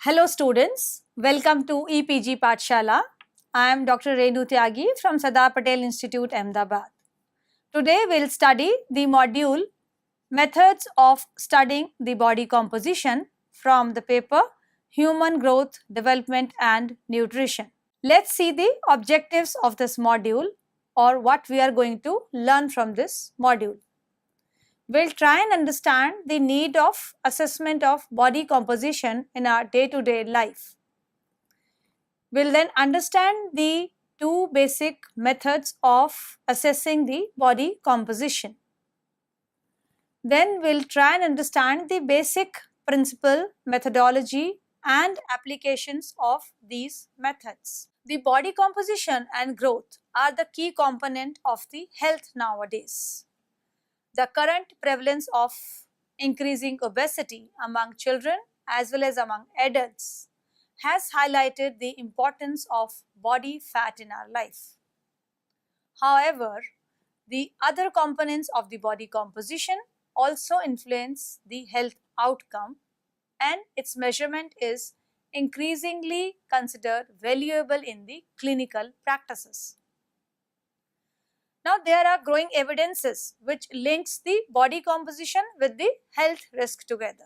Hello students, welcome to EPG Pathshala. I am Dr. Renu Tyagi from Sardar Patel Institute, Ahmedabad. Today we will study the module Methods of Studying the Body Composition from the paper Human Growth, Development and Nutrition. Let's see the objectives of this module or what we are going to learn from this module. We'll try and understand the need of assessment of body composition in our day-to-day life. We'll then understand the two basic methods of assessing the body composition. Then we'll try and understand the basic principle, methodology and applications of these methods. The body composition and growth are the key component of the health nowadays. The current prevalence of increasing obesity among children as well as among adults has highlighted the importance of body fat in our life. However, the other components of the body composition also influence the health outcome, and its measurement is increasingly considered valuable in the clinical practices. Now, there are growing evidences which links the body composition with the health risk together.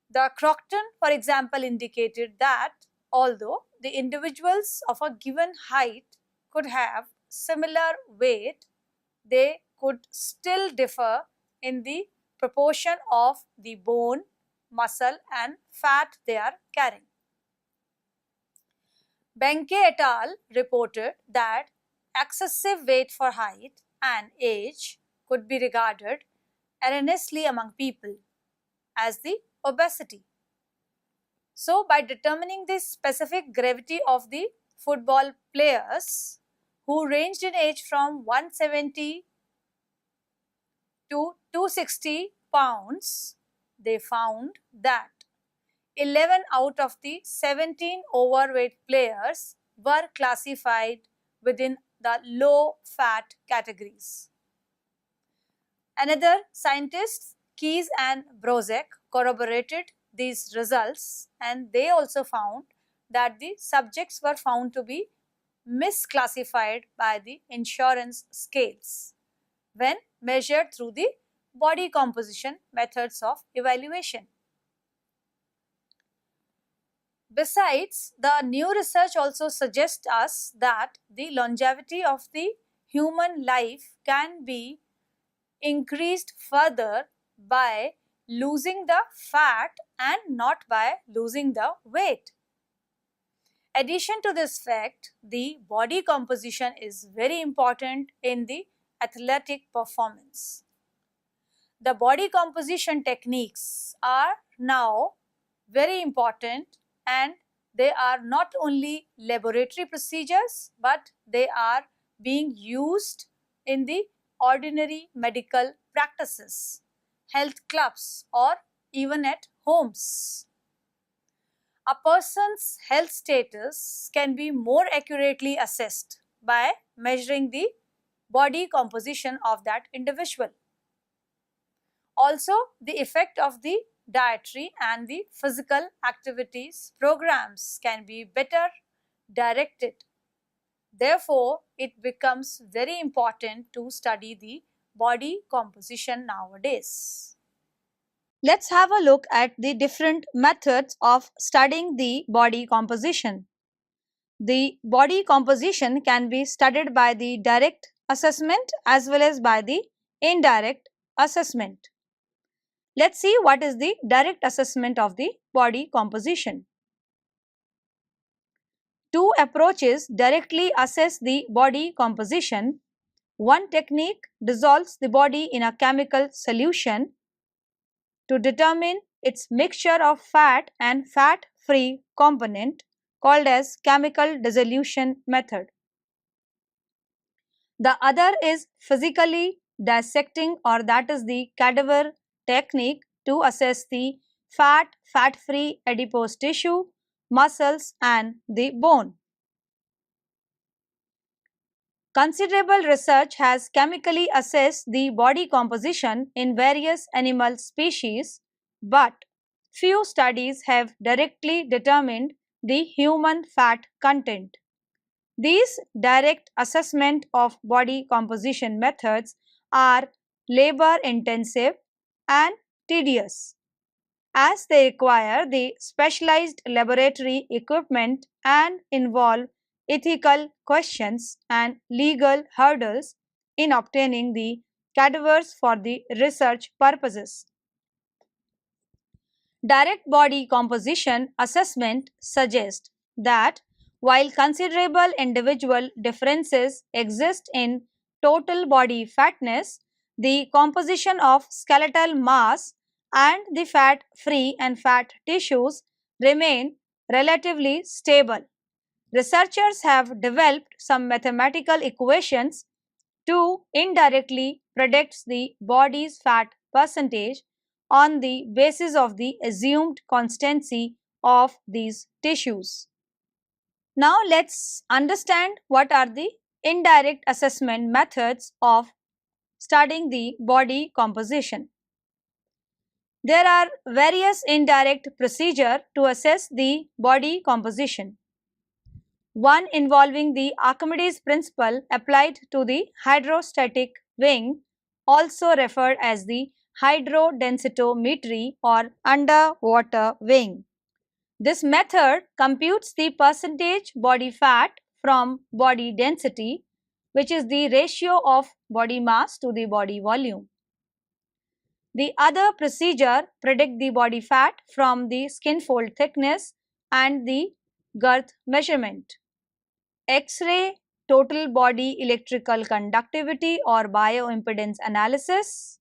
The Crockton, for example, indicated that although the individuals of a given height could have similar weight, they could still differ in the proportion of the bone, muscle and fat they are carrying. Benke et al. Reported that excessive weight for height and age could be regarded erroneously among people as the obesity. So, by determining the specific gravity of the football players who ranged in age from 170 to 260 pounds, they found that 11 out of the 17 overweight players were classified within the low fat categories. Another scientists, Keyes and Brozek, corroborated these results, and they also found that the subjects were found to be misclassified by the insurance scales when measured through the body composition methods of evaluation. Besides, the new research also suggests us that the longevity of the human life can be increased further by losing the fat and not by losing the weight. Addition to this fact, the body composition is very important in the athletic performance. The body composition techniques are now very important, and they are not only laboratory procedures, but they are being used in the ordinary medical practices, health clubs or even at homes. A person's health status can be more accurately assessed by measuring the body composition of that individual. Also, the effect of the dietary and the physical activities programs can be better directed. Therefore, it becomes very important to study the body composition nowadays. Let's have a look at the different methods of studying the body composition. The body composition can be studied by the direct assessment as well as by the indirect assessment. Let's see what is the direct assessment of the body composition. Two approaches directly assess the body composition. One technique dissolves the body in a chemical solution to determine its mixture of fat and fat-free component, called as chemical dissolution method. The other is physically dissecting, or that is the cadaver technique, to assess the fat-free adipose tissue, muscles and the bone. Considerable research has chemically assessed the body composition in various animal species, but few studies have directly determined the human fat content. These direct assessment of body composition methods are labor intensive and tedious, as they require the specialized laboratory equipment and involve ethical questions and legal hurdles in obtaining the cadavers for the research purposes. Direct body composition assessment suggests that while considerable individual differences exist in total body fatness, the composition of skeletal mass and the fat free and fat tissues remain relatively stable. Researchers have developed some mathematical equations to indirectly predict the body's fat percentage on the basis of the assumed constancy of these tissues. Now let's understand what are the indirect assessment methods of studying the body composition. There are various indirect procedures to assess the body composition. One involving the Archimedes principle applied to the hydrostatic weighing, also referred as the hydrodensitometry or underwater weighing. This method computes the percentage body fat from body density, which is the ratio of body mass to the body volume. The other procedure predicts the body fat from the skin fold thickness and the girth measurement. X-ray, total body electrical conductivity or bioimpedance analysis,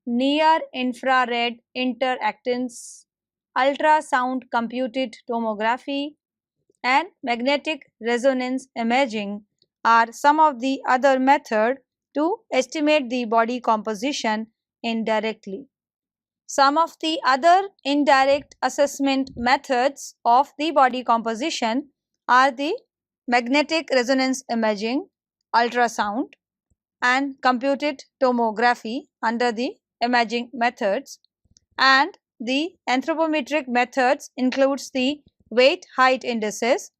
near infrared interactance, ultrasound computed tomography, and magnetic resonance imaging are some of the other methods to estimate the body composition indirectly. Some of the other indirect assessment methods of the body composition are the magnetic resonance imaging, ultrasound, and computed tomography under the imaging methods, and the anthropometric methods includes the weight height indices,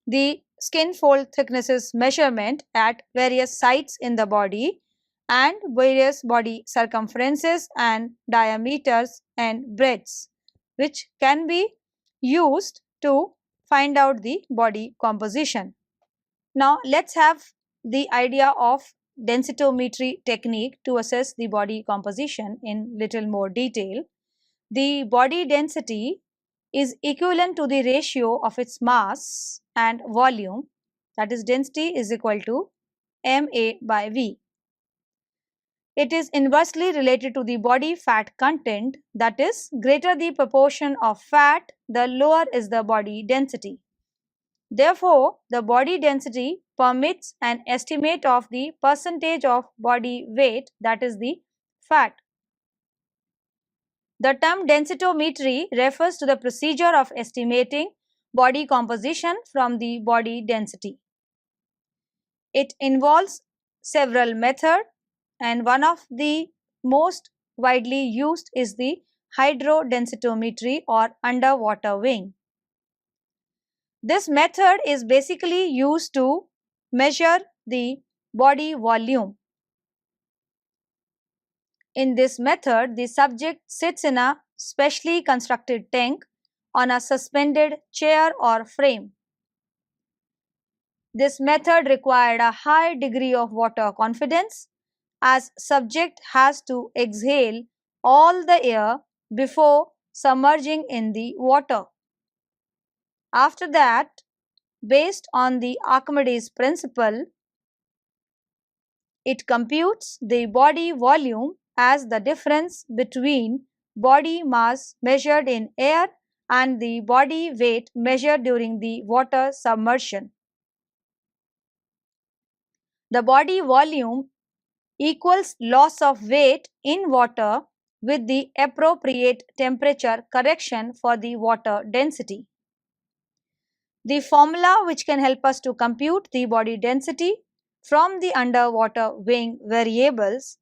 the skin fold thicknesses measurement at various sites in the body, and various body circumferences and diameters and breadths, which can be used to find out the body composition. Now let's have the idea of densitometry technique to assess the body composition in little more detail. The body density is equivalent to the ratio of its mass and volume, that is density is equal to Ma by V. It is inversely related to the body fat content, that is greater the proportion of fat, the lower is the body density. Therefore, the body density permits an estimate of the percentage of body weight, that is the fat. The term densitometry refers to the procedure of estimating body composition from the body density. It involves several methods, and one of the most widely used is the hydrodensitometry or underwater weighing. This method is basically used to measure the body volume. In this method, the subject sits in a specially constructed tank on a suspended chair or frame. This method required a high degree of water confidence, as subject has to exhale all the air before submerging in the water. After that, based on the Archimedes principle, it computes the body volume as the difference between body mass measured in air and the body weight measured during the water submersion. The body volume equals loss of weight in water with the appropriate temperature correction for the water density. The formula which can help us to compute the body density from the underwater weighing variables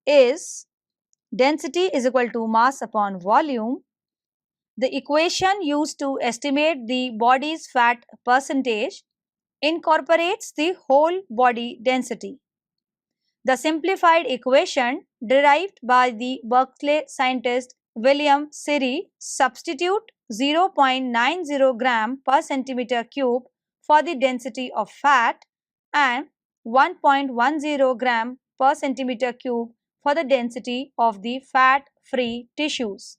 is density is equal to mass upon volume, The equation used to estimate the body's fat percentage incorporates the whole body density. The simplified equation derived by the Berkeley scientist William Siri substitute 0.90 gram per centimeter cube for the density of fat and 1.10 gram per centimeter cube for the density of the fat-free tissues.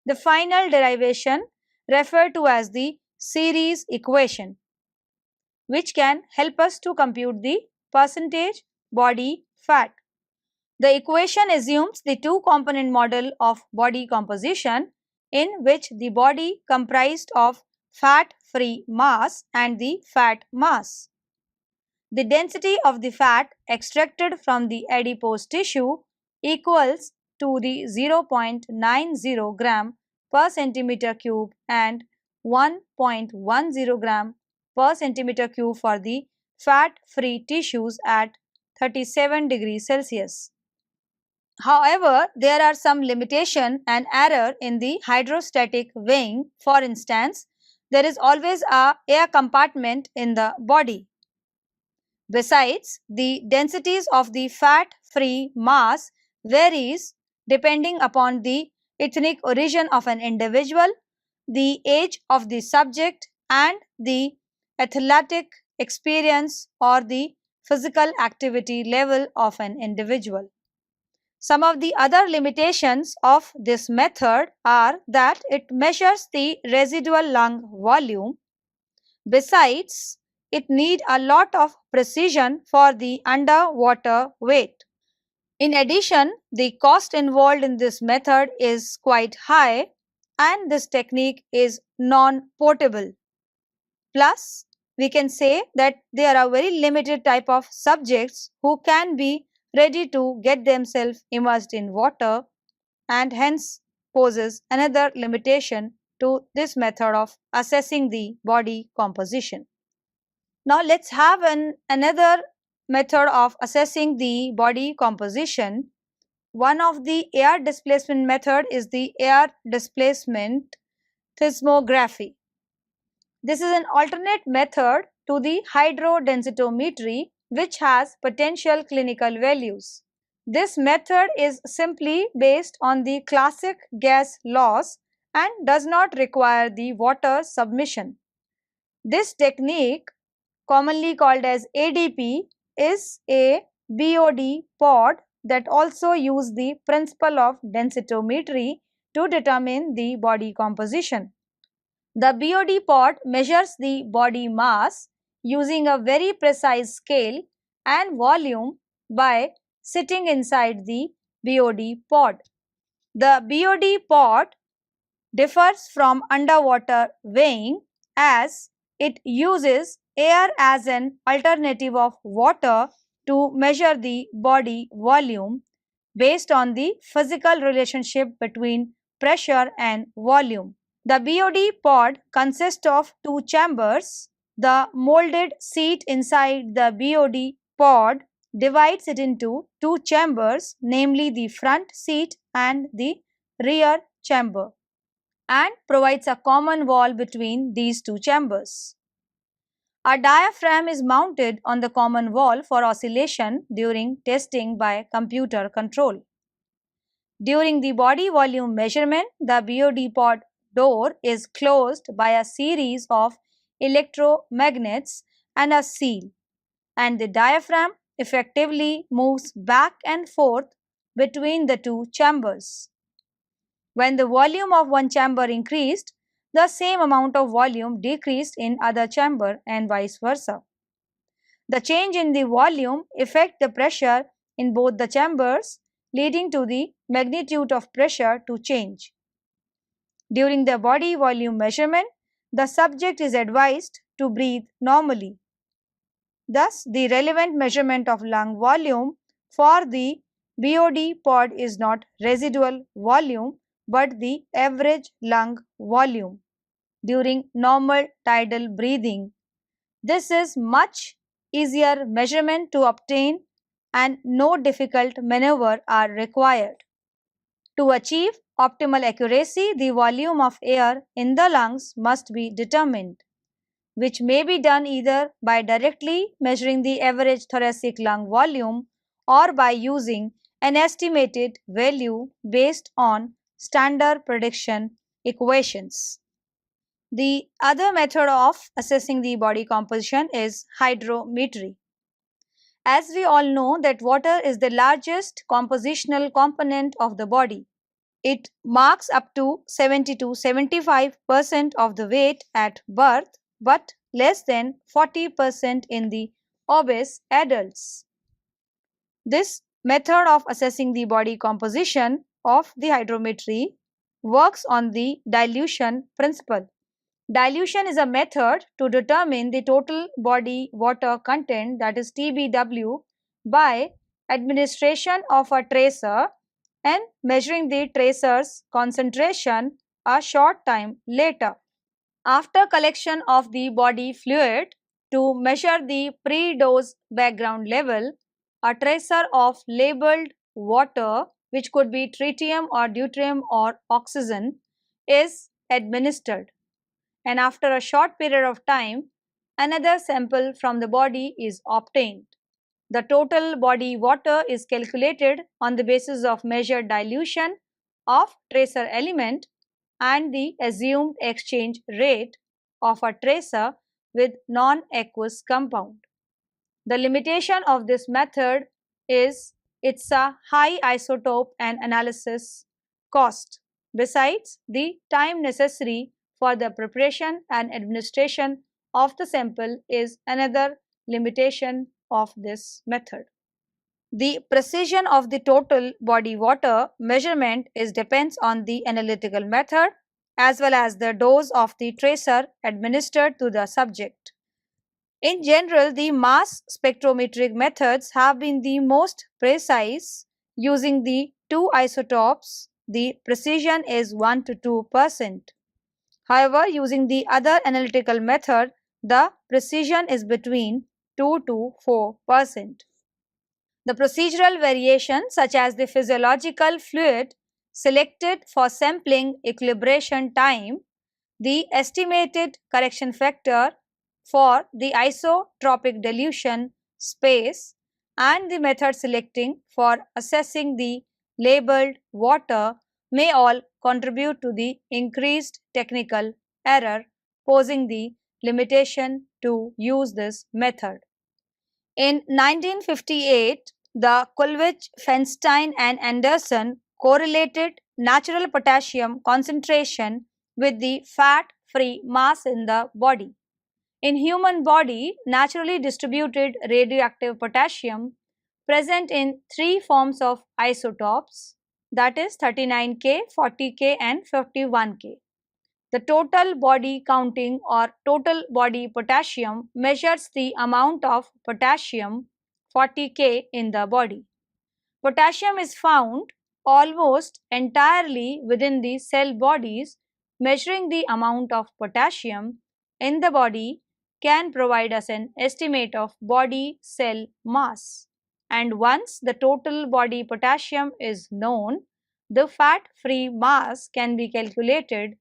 The final derivation referred to as the series equation, which can help us to compute the percentage body fat. The equation assumes the two-component model of body composition in which the body comprised of fat-free mass and the fat mass. The density of the fat extracted from the adipose tissue equals to the 0.90 gram per centimeter cube and 1.10 gram per centimeter cube for the fat-free tissues at 37 degrees Celsius. However, there are some limitation and error in the hydrostatic weighing. For instance, there is always a air compartment in the body. Besides, the densities of the fat-free mass varies depending upon the ethnic origin of an individual, the age of the subject and the athletic experience or the physical activity level of an individual. Some of the other limitations of this method are that it measures the residual lung volume. Besides, it needs a lot of precision for the underwater weight. In addition, the cost involved in this method is quite high and this technique is non-portable. Plus, we can say that there are very limited type of subjects who can be ready to get themselves immersed in water and hence poses another limitation to this method of assessing the body composition. Now let's have another method of assessing the body composition. One of the air displacement method is the air displacement seismography. This is an alternate method to the hydrodensitometry which has potential clinical values. This method is simply based on the classic gas laws and does not require the water submission. This technique, commonly called as ADP, is a BOD pod that also use the principle of densitometry to determine the body composition. The BOD pod measures the body mass using a very precise scale and volume by sitting inside the BOD pod. The BOD pod differs from underwater weighing as it uses air as an alternative of water to measure the body volume based on the physical relationship between pressure and volume. The BOD pod consists of two chambers. The molded seat inside the BOD pod divides it into two chambers, namely the front seat and the rear chamber, and provides a common wall between these two chambers. A diaphragm is mounted on the common wall for oscillation during testing by computer control. During the body volume measurement, the BOD pod door is closed by a series of electromagnets and a seal, and the diaphragm effectively moves back and forth between the two chambers. When the volume of one chamber increased, the same amount of volume decreased in other chamber and vice versa. The change in the volume affects the pressure in both the chambers, leading to the magnitude of pressure to change. During the body volume measurement, the subject is advised to breathe normally. Thus, the relevant measurement of lung volume for the BOD pod is not residual volume but the average lung volume during normal tidal breathing. This is much easier measurement to obtain and no difficult maneuver are required. To achieve optimal accuracy, the volume of air in the lungs must be determined, which may be done either by directly measuring the average thoracic lung volume or by using an estimated value based on standard prediction equations. The other method of assessing the body composition is hydrometry. As we all know that water is the largest compositional component of the body. It marks up to 70 to 75% of the weight at birth, but less than 40% in the obese adults. This method of assessing the body composition of the hydrometry works on the dilution principle. Dilution is a method to determine the total body water content, that is TBW, by administration of a tracer and measuring the tracer's concentration a short time later. After collection of the body fluid to measure the pre-dose background level, a tracer of labeled water, which could be tritium or deuterium or oxygen, is administered, and after a short period of time, another sample from the body is obtained. The total body water is calculated on the basis of measured dilution of tracer element and the assumed exchange rate of a tracer with non-aqueous compound. The limitation of this method is it's a high isotope and analysis cost. Besides, the time necessary for the preparation and administration of the sample is another limitation of this method. The precision of the total body water measurement depends on the analytical method as well as the dose of the tracer administered to the subject. In general, the mass spectrometric methods have been the most precise. Using the two isotopes, the precision is 1 to 2%. However, using the other analytical method, the precision is between 2 to 4%. The procedural variations, such as the physiological fluid selected for sampling equilibration time, the estimated correction factor for the isotropic dilution space, and the method selecting for assessing the labeled water may all contribute to the increased technical error, posing the limitation to use this method. In 1958, the Kulwich, Feinstein and Anderson correlated natural potassium concentration with the fat-free mass in the body. In human body, naturally distributed radioactive potassium present in three forms of isotopes, that is 39K, 40K and 51K. The total body counting or total body potassium measures the amount of potassium 40K in the body. Potassium is found almost entirely within the cell bodies. Measuring the amount of potassium in the body can provide us an estimate of body cell mass. And once the total body potassium is known, the fat-free mass can be calculated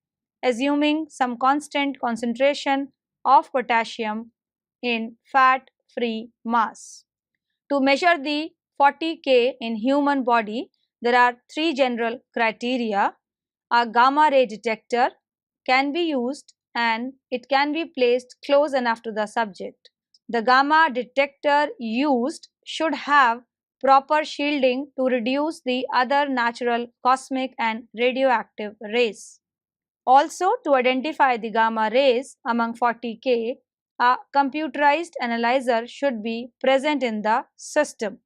assuming some constant concentration of potassium in fat-free mass. To measure the 40K in human body, there are three general criteria. A gamma ray detector can be used and it can be placed close enough to the subject. The gamma detector used should have proper shielding to reduce the other natural cosmic and radioactive rays. Also, to identify the gamma rays among 40K, a computerized analyzer should be present in the system.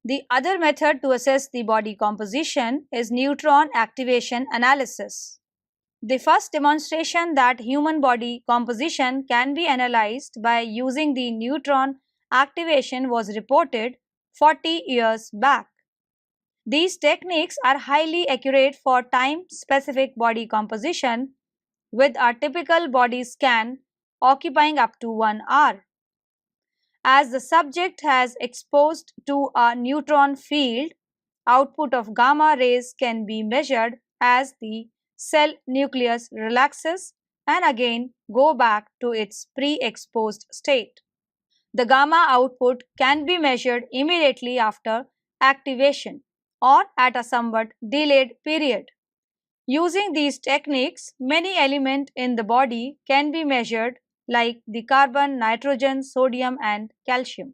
The other method to assess the body composition is neutron activation analysis. The first demonstration that human body composition can be analyzed by using the neutron activation was reported 40 years back. These techniques are highly accurate for time-specific body composition, with a typical body scan occupying up to 1 hour. As the subject has exposed to a neutron field, output of gamma rays can be measured as the cell nucleus relaxes and again go back to its pre-exposed state. The gamma output can be measured immediately after activation or at a somewhat delayed period. Using these techniques, many elements in the body can be measured like the carbon, nitrogen, sodium and calcium.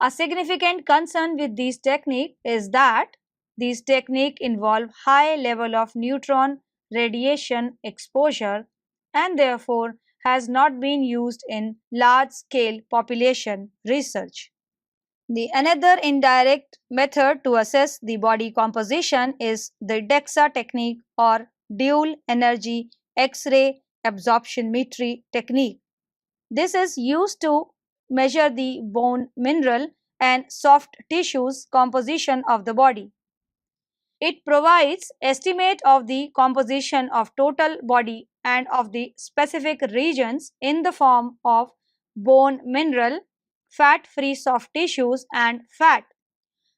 A significant concern with these techniques is that these techniques involve high level of neutron radiation exposure and therefore has not been used in large scale population research. The another indirect method to assess the body composition is the DEXA technique or dual energy X-ray absorptiometry technique. This is used to measure the bone mineral and soft tissues composition of the body. It provides estimate of the composition of total body and of the specific regions in the form of bone mineral, fat-free soft tissues and fat.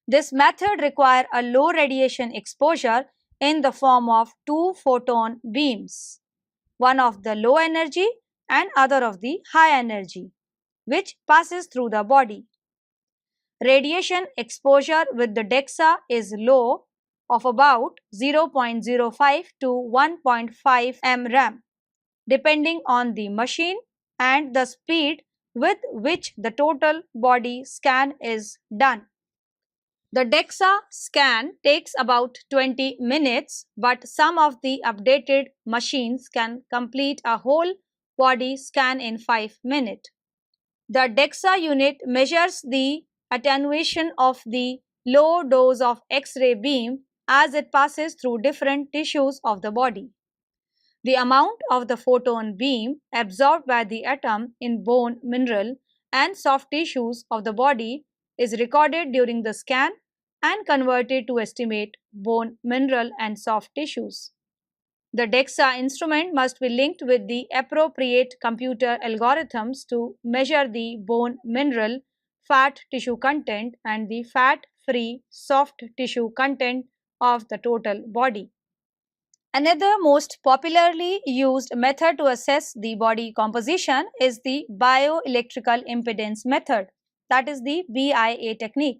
This method requires a low radiation exposure in the form of two photon beams, one of the low energy and other of the high energy, which passes through the body. Radiation exposure with the DEXA is low of about 0.05 to 1.5 mRAM, depending on the machine and the speed with which the total body scan is done. The DEXA scan takes about 20 minutes, but some of the updated machines can complete a whole body scan in 5 minutes. The DEXA unit measures the attenuation of the low dose of X-ray beam as it passes through different tissues of the body. The amount of the photon beam absorbed by the atom in bone mineral and soft tissues of the body is recorded during the scan and converted to estimate bone mineral and soft tissues. The DEXA instrument must be linked with the appropriate computer algorithms to measure the bone mineral, fat tissue content and the fat-free soft tissue content of the total body. Another most popularly used method to assess the body composition is the bioelectrical impedance method, that is the BIA technique.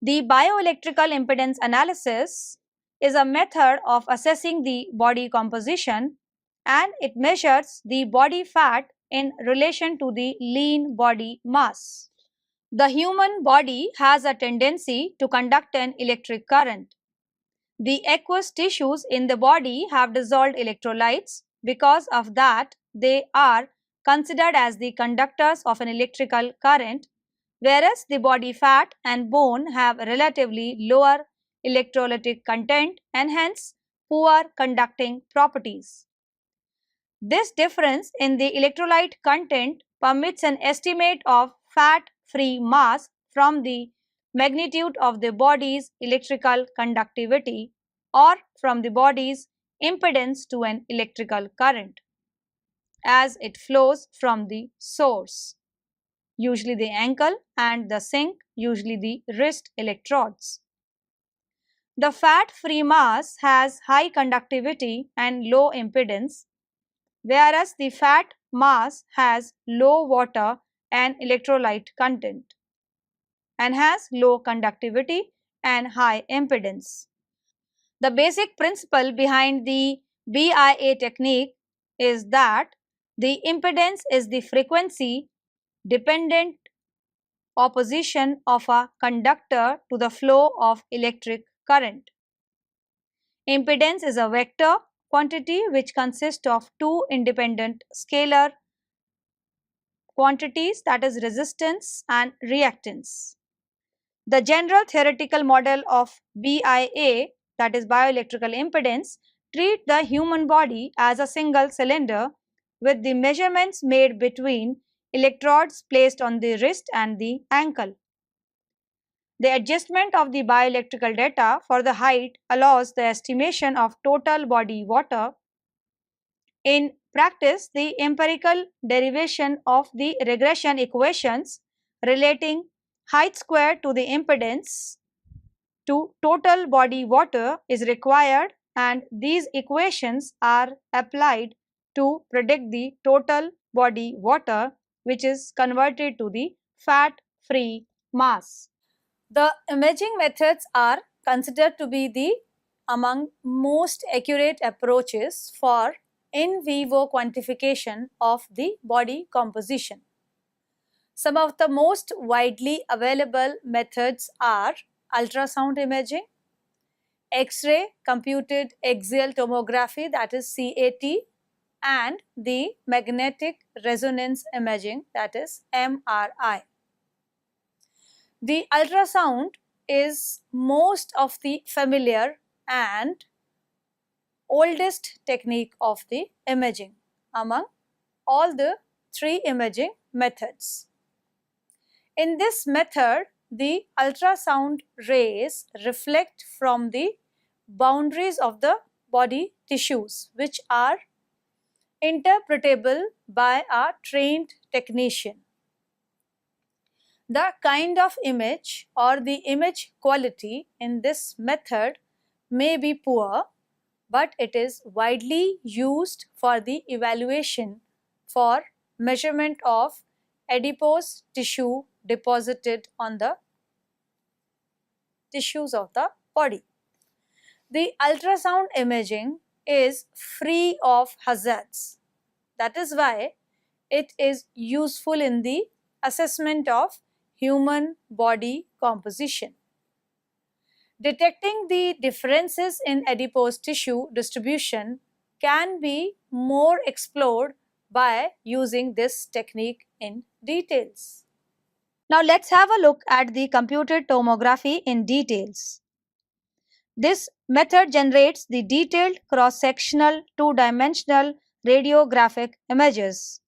The bioelectrical impedance analysis is a method of assessing the body composition and it measures the body fat in relation to the lean body mass. The human body has a tendency to conduct an electric current. The aqueous tissues in the body have dissolved electrolytes. Because of that, they are considered as the conductors of an electrical current, whereas the body fat and bone have relatively lower electrolytic content and hence poor conducting properties. This difference in the electrolyte content permits an estimate of fat-free mass from the magnitude of the body's electrical conductivity or from the body's impedance to an electrical current as it flows from the source, usually the ankle, and the sink, usually the wrist electrodes. The fat-free mass has high conductivity and low impedance, whereas the fat mass has low water and electrolyte content and has low conductivity and high impedance. The basic principle behind the BIA technique is that the impedance is the frequency dependent opposition of a conductor to the flow of electric current. Impedance is a vector quantity which consists of two independent scalar quantities, that is resistance and reactance. The general theoretical model of BIA, that is bioelectrical impedance, treat the human body as a single cylinder with the measurements made between electrodes placed on the wrist and the ankle. The adjustment of the bioelectrical data for the height allows the estimation of total body water. In practice, the empirical derivation of the regression equations relating height squared to the impedance to total body water is required and these equations are applied to predict the total body water, which is converted to the fat-free mass. The imaging methods are considered to be the among most accurate approaches for in vivo quantification of the body composition. Some of the most widely available methods are ultrasound imaging, X-ray computed axial tomography, that is CAT, and the magnetic resonance imaging, that is MRI. The ultrasound is most of the familiar and oldest technique of the imaging among all the three imaging methods. In this method, the ultrasound rays reflect from the boundaries of the body tissues, which are interpretable by a trained technician. The kind of image or the image quality in this method may be poor, but it is widely used for the evaluation for measurement of adipose tissue deposited on the tissues of the body. The ultrasound imaging is free of hazards. That is why it is useful in the assessment of human body composition. Detecting the differences in adipose tissue distribution can be more explored by using this technique in details. Now let's have a look at the computed tomography in details. This method generates the detailed cross-sectional two-dimensional radiographic images,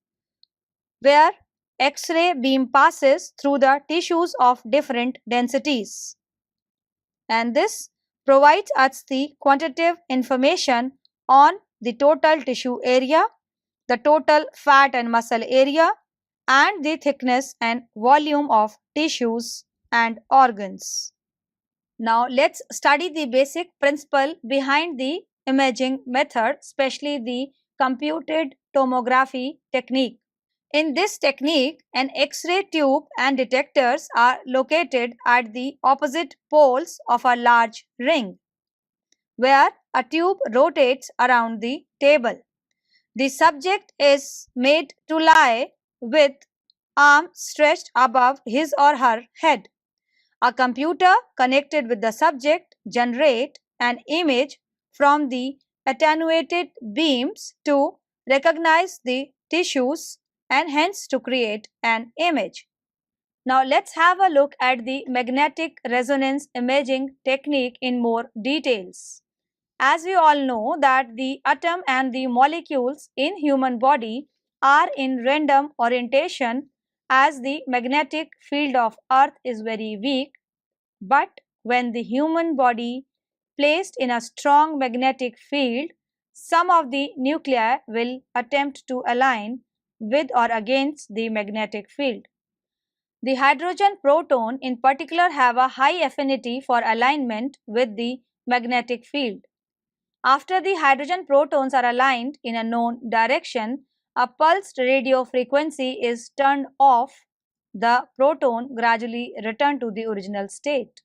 where X-ray beam passes through the tissues of different densities. And this provides us the quantitative information on the total tissue area, the total fat and muscle area, and the thickness and volume of tissues and organs. Now let's study the basic principle behind the imaging method, especially the computed tomography technique. In this technique, an X-ray tube and detectors are located at the opposite poles of a large ring, where a tube rotates around the table. The subject is made to lie with arms stretched above his or her head. A computer connected with the subject generates an image from the attenuated beams to recognize the tissues and hence to create an image. Now let's have a look at the magnetic resonance imaging technique in more details. As we all know that the atom and the molecules in human body are in random orientation as the magnetic field of earth is very weak, but when the human body placed in a strong magnetic field, some of the nuclei will attempt to align with or against the magnetic field. The hydrogen proton in particular have a high affinity for alignment with the magnetic field. After the hydrogen protons are aligned in a known direction, a pulsed radio frequency is turned off. The proton gradually returns to the original state,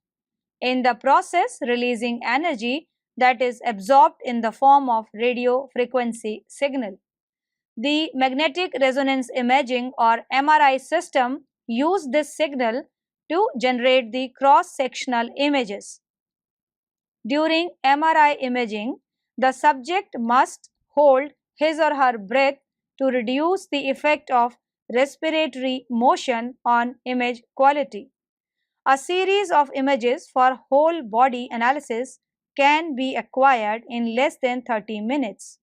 in the process releasing energy that is absorbed in the form of radio frequency signal. The magnetic resonance imaging or MRI system use this signal to generate the cross-sectional images. During MRI imaging, the subject must hold his or her breath to reduce the effect of respiratory motion on image quality. A series of images for whole body analysis can be acquired in less than 30 minutes.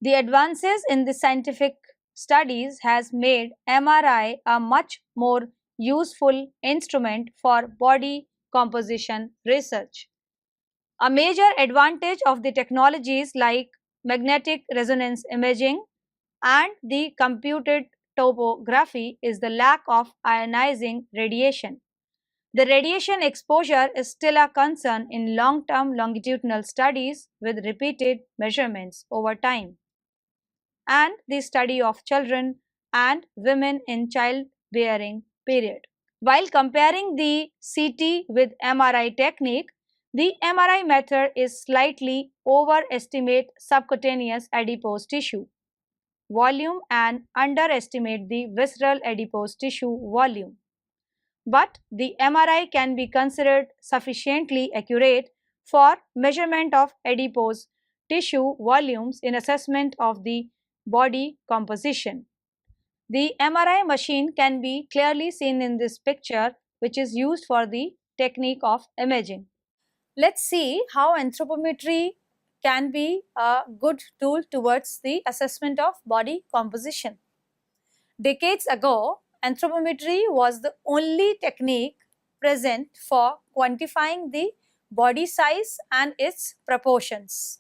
The advances in the scientific studies has made MRI a much more useful instrument for body composition research. A major advantage of the technologies like magnetic resonance imaging and the computed tomography is the lack of ionizing radiation. The radiation exposure is still a concern in long-term longitudinal studies with repeated measurements over time, and the study of children and women in childbearing period. While comparing the CT with MRI technique, the MRI method is slightly overestimate subcutaneous adipose tissue volume and underestimate the visceral adipose tissue volume. But the MRI can be considered sufficiently accurate for measurement of adipose tissue volumes in assessment of the body composition. The MRI machine can be clearly seen in this picture, which is used for the technique of imaging. Let's see how anthropometry can be a good tool towards the assessment of body composition. Decades ago, anthropometry was the only technique present for quantifying the body size and its proportions.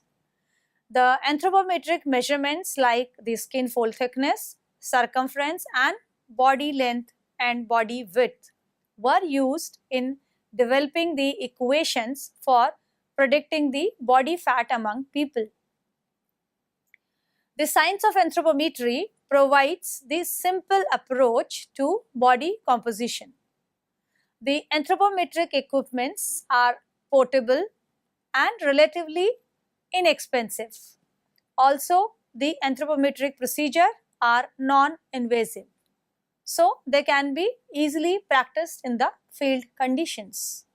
The anthropometric measurements like the skin fold thickness, circumference, and body length and body width were used in developing the equations for predicting the body fat among people. The science of anthropometry provides the simple approach to body composition. The anthropometric equipments are portable and relatively inexpensive. Also, the anthropometric procedure are non-invasive, so they can be easily practiced in the field conditions.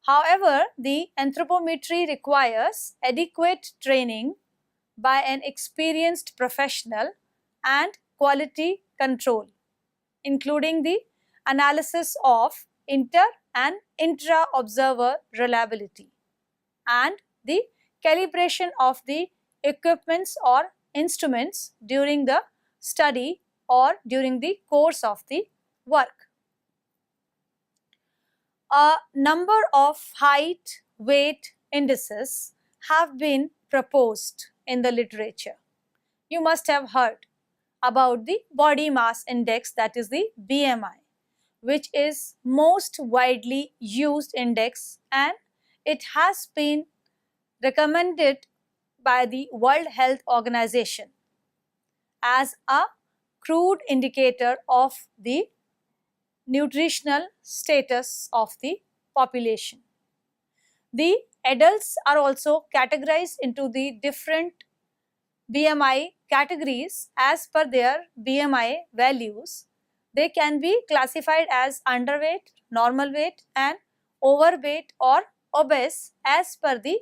However, the anthropometry requires adequate training by an experienced professional and quality control, including the analysis of inter and intra-observer reliability and the calibration of the equipments or instruments during the study or during the course of the work. A number of height, weight indices have been proposed in the literature. You must have heard about the body mass index, that is the BMI, which is most widely used index, and it has been recommended by the World Health Organization as a crude indicator of the nutritional status of the population. The adults are also categorized into the different BMI categories as per their BMI values. They can be classified as underweight, normal weight, and overweight or obese as per the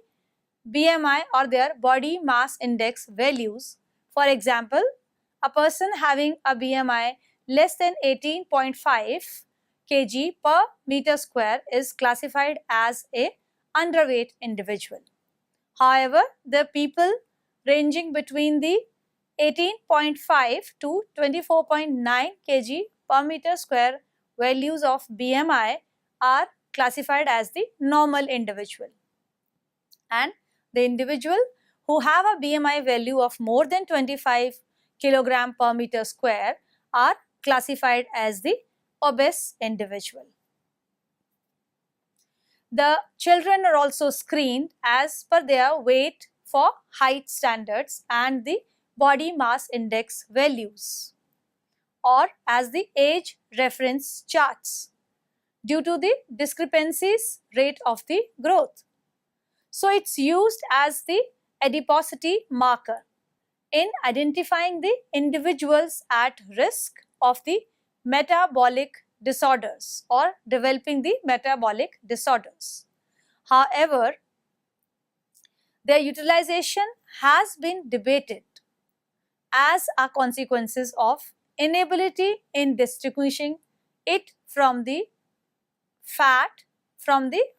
BMI or their body mass index values. For example, a person having a BMI less than 18.5 kg per meter square is classified as a underweight individual. However, the people ranging between the 18.5 to 24.9 kg per meter square values of BMI are classified as the normal individual, and the individual who have a BMI value of more than 25 kg per meter square are classified as the obese individual. The children are also screened as per their weight for height standards and the body mass index values, or as the age reference charts, due to the discrepancies rate of the growth. So it's used as the adiposity marker in identifying the individuals at risk of the metabolic disorders or developing the metabolic disorders. However, their utilization has been debated as a consequences of inability in distinguishing it from the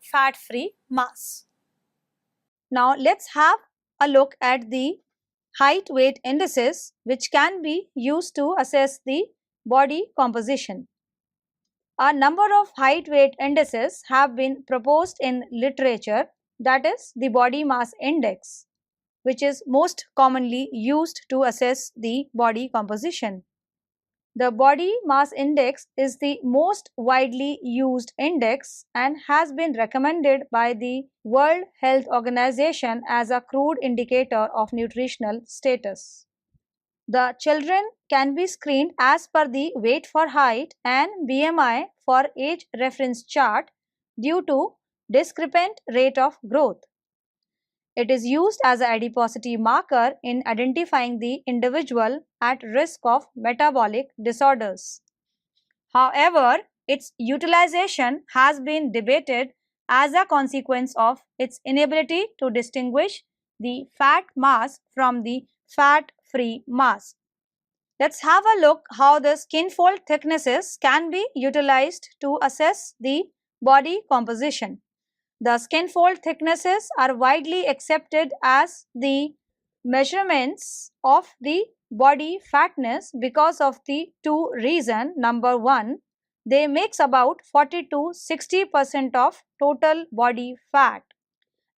fat-free mass. Now let's have a look at the height weight indices, which can be used to assess the body composition. A number of height weight indices have been proposed in literature, that is the body mass index, which is most commonly used to assess the body composition. The body mass index is the most widely used index and has been recommended by the World Health Organization as a crude indicator of nutritional status. The children can be screened as per the weight for height and BMI for age reference chart due to discrepant rate of growth. It is used as an adiposity marker in identifying the individual at risk of metabolic disorders. However, its utilization has been debated as a consequence of its inability to distinguish the fat mass from the fat-free mass. Let's have a look how the skin fold thicknesses can be utilized to assess the body composition. The skin fold thicknesses are widely accepted as the measurements of the body fatness because of the two reasons. Number one, they makes about 40 to 60% of total body fat.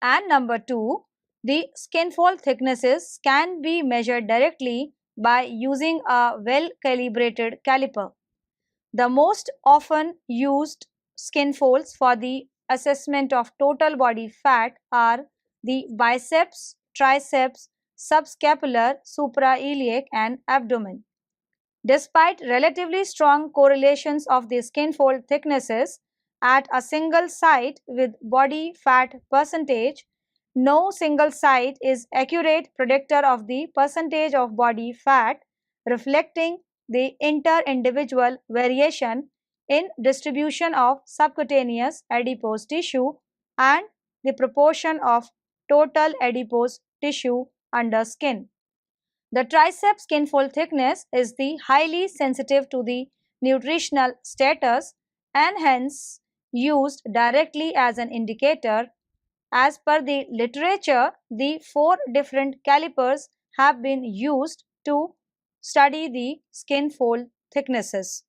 And number two, the skin fold thicknesses can be measured directly by using a well-calibrated caliper. The most often used skin folds for the assessment of total body fat are the biceps, triceps, subscapular, suprailiac and abdomen. Despite relatively strong correlations of the skin fold thicknesses at a single site with body fat percentage, no single site is accurate predictor of the percentage of body fat, reflecting the inter-individual variation in distribution of subcutaneous adipose tissue and the proportion of total adipose tissue under skin. The tricep skin fold thickness is the highly sensitive to the nutritional status and hence used directly as an indicator. As per the literature, the four different calipers have been used to study the skin fold thicknesses.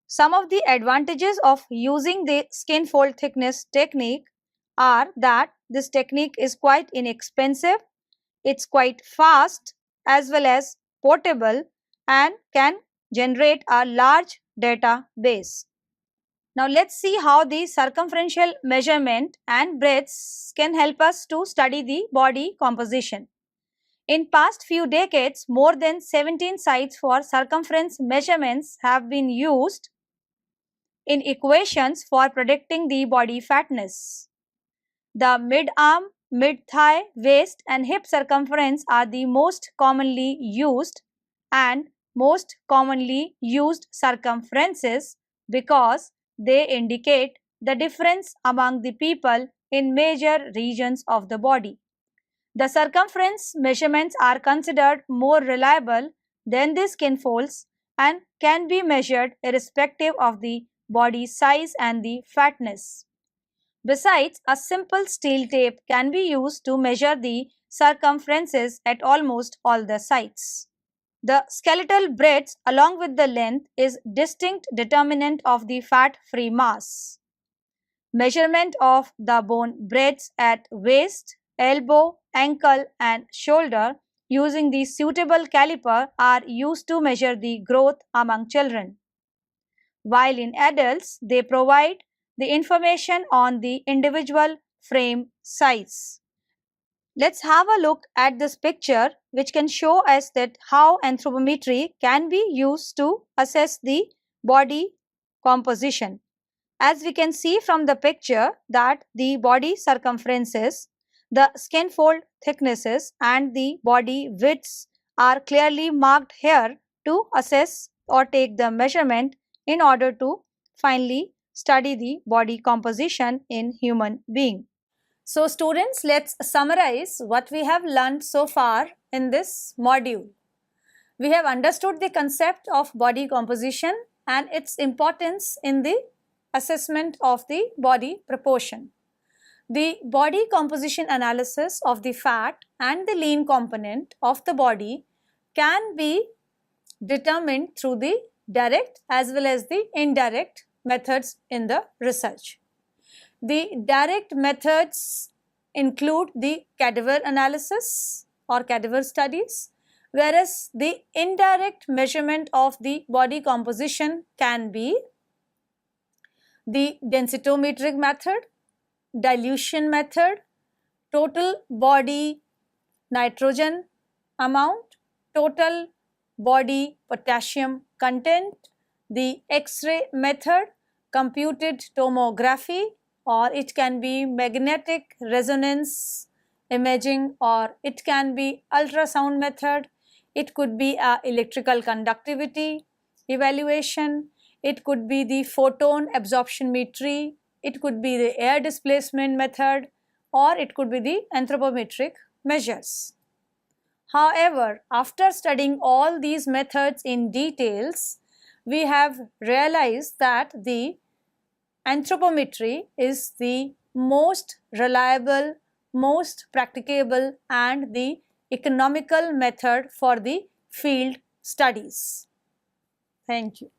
Some of the advantages of using the skin fold thickness technique are that this technique is quite inexpensive, it's quite fast as well as portable and can generate a large database. Now let's see how the circumferential measurement and breadths can help us to study the body composition. In past few decades, more than 17 sites for circumference measurements have been used in equations for predicting the body fatness. The mid-arm, mid-thigh, waist and hip circumference are the most commonly used and most commonly used circumferences because they indicate the difference among the people in major regions of the body. The circumference measurements are considered more reliable than the skin folds and can be measured irrespective of the body size and the fatness. Besides, a simple steel tape can be used to measure the circumferences at almost all the sites. The skeletal breadth along with the length is distinct determinant of the fat-free mass. Measurement of the bone breadth at waist, elbow, ankle and shoulder using the suitable caliper are used to measure the growth among children. While in adults, they provide the information on the individual frame size. Let's have a look at this picture which can show us that how anthropometry can be used to assess the body composition. As we can see from the picture that the body circumferences, the skin fold thicknesses and the body widths are clearly marked here to assess or take the measurement in order to finally study the body composition in human being. So students, let's summarize what we have learned so far in this module. We have understood the concept of body composition and its importance in the assessment of the body proportion. The body composition analysis of the fat and the lean component of the body can be determined through the direct as well as the indirect methods in the research. The direct methods include the cadaver analysis or cadaver studies, whereas the indirect measurement of the body composition can be the densitometric method, dilution method, total body nitrogen amount, total body potassium content, the X-ray method, computed tomography, or it can be magnetic resonance imaging, or it can be ultrasound method, it could be a electrical conductivity evaluation, it could be the photon absorptiometry, it could be the air displacement method, or it could be the anthropometric measures. However, after studying all these methods in details, we have realized that the anthropometry is the most reliable, most practicable and the economical method for the field studies. Thank you.